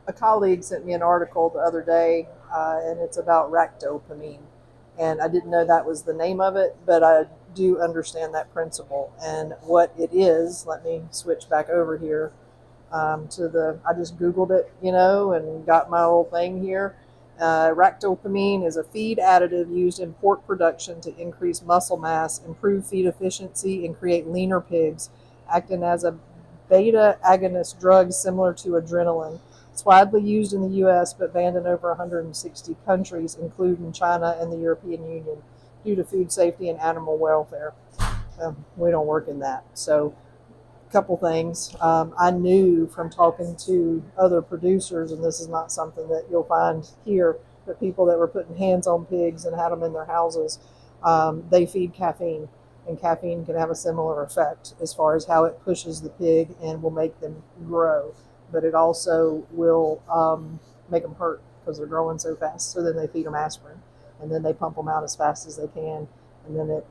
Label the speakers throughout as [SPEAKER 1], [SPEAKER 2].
[SPEAKER 1] a colleague sent me an article the other day, and it's about ractopamine. And I didn't know that was the name of it, but I do understand that principle and what it is. Let me switch back over here I just Googled it, and got my old thing here. Ractopamine is a feed additive used in pork production to increase muscle mass, improve feed efficiency, and create leaner pigs, acting as a beta agonist drug similar to adrenaline. It's widely used in the U.S. but banned in over 160 countries, including China and the European Union, due to food safety and animal welfare. We don't work in that. So couple things. I knew from talking to other producers, and this is not something that you'll find here, but people that were putting hands on pigs and had them in their houses, they feed caffeine, and caffeine can have a similar effect as far as how it pushes the pig and will make them grow, but it also will make them hurt because they're growing so fast. So then they feed them aspirin, and then they pump them out as fast as they can, and then it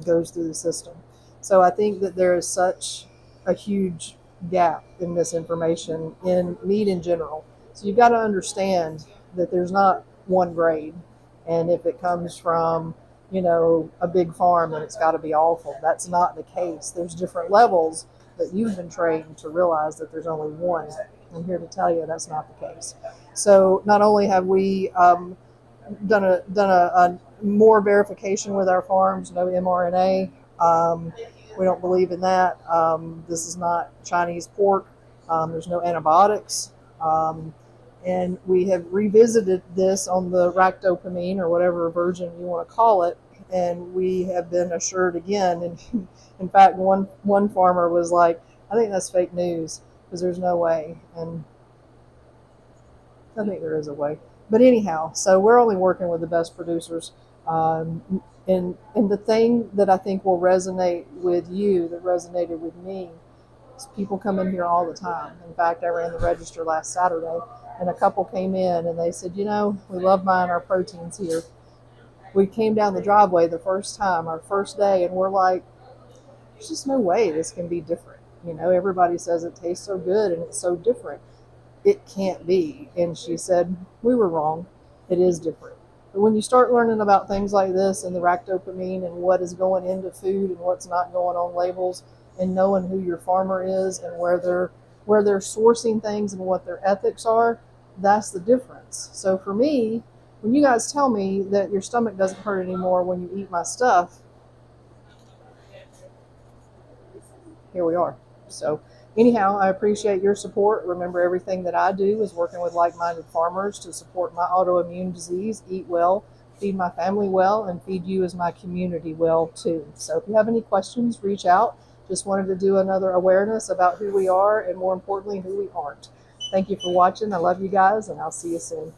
[SPEAKER 1] goes through the system. So I think that there is such a huge gap in misinformation in meat in general. So you've got to understand that there's not one grade, and if it comes from a big farm, then it's got to be awful. That's not the case. There's different levels, but you've been trained to realize that there's only one. I'm here to tell you that's not the case. So not only have we done a more verification with our farms, no mRNA. We don't believe in that. This is not Chinese pork. There's no antibiotics. And we have revisited this on the ractopamine or whatever version you want to call it, and we have been assured again. And in fact, one farmer was like, "I think that's fake news because there's no way." And I think there is a way. But anyhow, so we're only working with the best producers. And the thing that I think will resonate with you, that resonated with me, is people come in here all the time. In fact, I ran the register last Saturday, and a couple came in and they said, we love buying our proteins here. We came down the driveway the first time, our first day, and we're like, there's just no way this can be different. Everybody says it tastes so good and it's so different. It can't be. And she said, we were wrong. It is different. But when you start learning about things like this and the ractopamine and what is going into food and what's not going on labels, and knowing who your farmer is and where they're sourcing things and what their ethics are, that's the difference. So for me, when you guys tell me that your stomach doesn't hurt anymore when you eat my stuff, here we are. So anyhow, I appreciate your support. Remember, everything that I do is working with like-minded farmers to support my autoimmune disease, eat well, feed my family well, and feed you as my community well too. So if you have any questions, reach out. Just wanted to do another awareness about who we are and more importantly, who we aren't. Thank you for watching. I love you guys, and I'll see you soon.